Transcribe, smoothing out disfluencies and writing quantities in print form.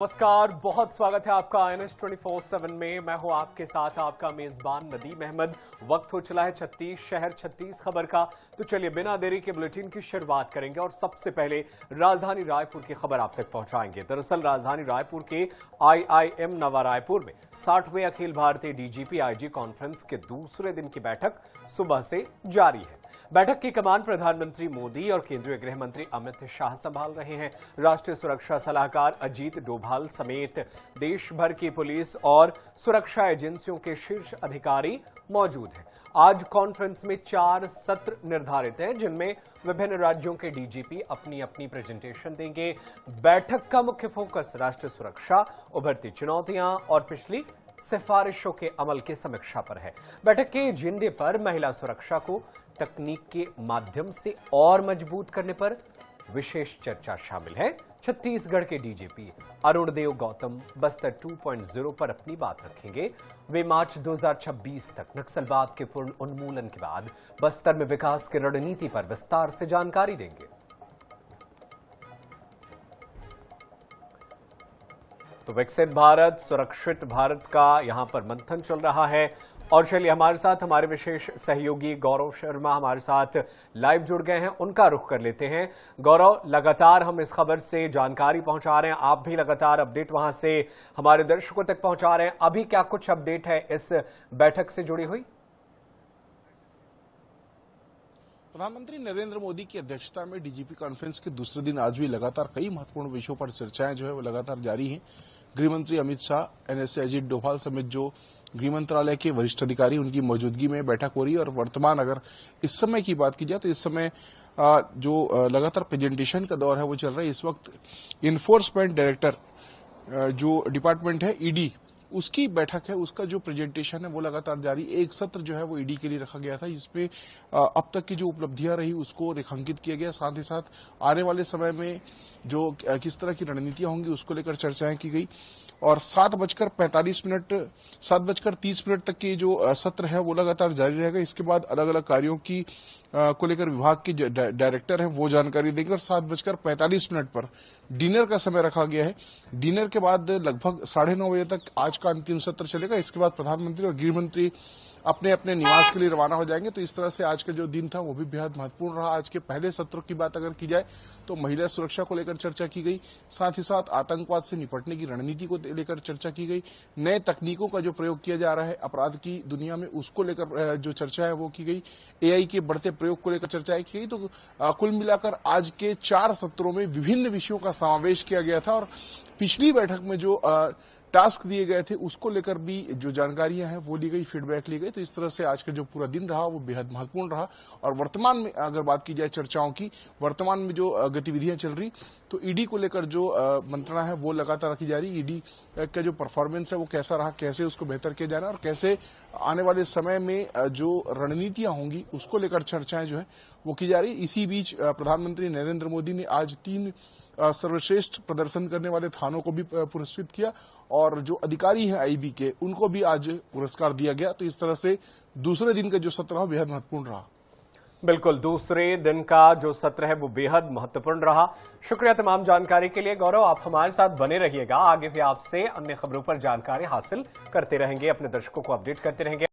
नमस्कार, बहुत स्वागत है आपका INS 24/7 में। मैं हूं आपके साथ आपका मेजबान नदीम अहमद। वक्त हो चला है 36 शहर 36 खबर का। तो चलिए बिना देरी के बुलेटिन की शुरुआत करेंगे और सबसे पहले राजधानी रायपुर की खबर आप तक पहुंचाएंगे। दरअसल राजधानी रायपुर के IIM नवा रायपुर में 60वें Akhil Bharatiya DGP IG conference के दूसरे दिन की बैठक सुबह से जारी है। बैठक की कमान प्रधानमंत्री मोदी और केंद्रीय गृह मंत्री अमित शाह संभाल रहे हैं। राष्ट्रीय सुरक्षा सलाहकार अजीत डोभाल समेत देश भर की पुलिस और सुरक्षा एजेंसियों के शीर्ष अधिकारी मौजूद हैं। आज कॉन्फ्रेंस में 4 सत्र निर्धारित हैं, जिनमें विभिन्न राज्यों के DGP अपनी अपनी प्रेजेंटेशन देंगे। बैठक का मुख्य फोकस राष्ट्रीय सुरक्षा, उभरती चुनौतियां और पिछली सिफारिशों के अमल की समीक्षा पर है। बैठक के एजेंडे पर महिला सुरक्षा को तकनीक के माध्यम से और मजबूत करने पर विशेष चर्चा शामिल है। छत्तीसगढ़ के DGP अरुण देव गौतम बस्तर 2.0 पर अपनी बात रखेंगे। वे मार्च 2026 तक नक्सलवाद के पूर्ण उन्मूलन के बाद बस्तर में विकास की रणनीति पर विस्तार से जानकारी देंगे। तो विकसित भारत, सुरक्षित भारत का यहां पर मंथन चल रहा है। और चलिए हमारे साथ हमारे विशेष सहयोगी गौरव शर्मा हमारे साथ लाइव जुड़ गए हैं, उनका रुख कर लेते हैं। गौरव, लगातार हम इस खबर से जानकारी पहुंचा रहे हैं, आप भी लगातार अपडेट वहां से हमारे दर्शकों तक पहुंचा रहे हैं। अभी क्या कुछ अपडेट है इस बैठक से जुड़ी हुई? प्रधानमंत्री नरेंद्र मोदी की अध्यक्षता में DGP कॉन्फ्रेंस के दूसरे दिन आज भी लगातार कई महत्वपूर्ण विषयों पर चर्चाएं जो है वो लगातार जारी हैं। गृह मंत्री अमित शाह, NSA अजीत डोभाल समेत जो गृह मंत्रालय के वरिष्ठ अधिकारी उनकी मौजूदगी में बैठक हो रही है। और वर्तमान अगर इस समय की बात की जाए तो इस समय जो लगातार प्रेजेंटेशन का दौर है वो चल रहा है। इस वक्त इन्फोर्समेंट डायरेक्टर जो डिपार्टमेंट है ED, उसकी बैठक है, उसका जो प्रेजेंटेशन है वो लगातार जारी। एक सत्र जो है वो ED के लिए रखा गया था, जिसमें अब तक की जो उपलब्धियां रही उसको रेखांकित किया गया। साथ ही साथ आने वाले समय में जो किस तरह की रणनीतियां होंगी उसको लेकर चर्चाएं की गई। और 7:30 तक के जो सत्र है वो लगातार जारी रहेगा। इसके बाद अलग अलग कार्यों की को लेकर विभाग के डायरेक्टर है वो जानकारी देंगे। और 7:45 पर डिनर का समय रखा गया है। डिनर के बाद लगभग 9:30 बजे तक आज का अंतिम सत्र चलेगा। इसके बाद प्रधानमंत्री और गृह मंत्री अपने अपने निवास के लिए रवाना हो जाएंगे। तो इस तरह से आज का जो दिन था वो भी बेहद महत्वपूर्ण रहा। आज के पहले सत्रों की बात अगर की जाए तो महिला सुरक्षा को लेकर चर्चा की गई, साथ ही साथ आतंकवाद से निपटने की रणनीति को लेकर चर्चा की गई, नए तकनीकों का जो प्रयोग किया जा रहा है अपराध की दुनिया में उसको लेकर जो चर्चा है वो की गई, AI के बढ़ते प्रयोग को लेकर चर्चा की गई। तो कुल मिलाकर आज के 4 सत्रों में विभिन्न विषयों का समावेश किया गया था। और पिछली बैठक में जो टास्क दिए गए थे उसको लेकर भी जो जानकारियां हैं वो ली गई, फीडबैक ली गई। तो इस तरह से आज का जो पूरा दिन रहा वो बेहद महत्वपूर्ण रहा। और वर्तमान में अगर बात की जाए चर्चाओं की, वर्तमान में जो गतिविधियां चल रही तो ED को लेकर जो मंत्रणा है वो लगातार रखी जा रही। ED का जो परफॉर्मेंस है वो कैसा रहा, कैसे उसको बेहतर किया जाना और कैसे आने वाले समय में जो रणनीतियां होंगी उसको लेकर चर्चाएं जो है वो की जा रही। इसी बीच प्रधानमंत्री नरेंद्र मोदी ने आज 3 सर्वश्रेष्ठ प्रदर्शन करने वाले थानों को भी पुरस्कृत किया और जो अधिकारी हैं IB के उनको भी आज पुरस्कार दिया गया। तो इस तरह से दूसरे दिन का जो सत्र रहा बेहद महत्वपूर्ण रहा। बिल्कुल, दूसरे दिन का जो सत्र है वो बेहद महत्वपूर्ण रहा। शुक्रिया तमाम जानकारी के लिए गौरव। आप हमारे साथ बने रहिएगा, आगे भी आपसे अन्य खबरों पर जानकारी हासिल करते रहेंगे, अपने दर्शकों को अपडेट करते रहेंगे।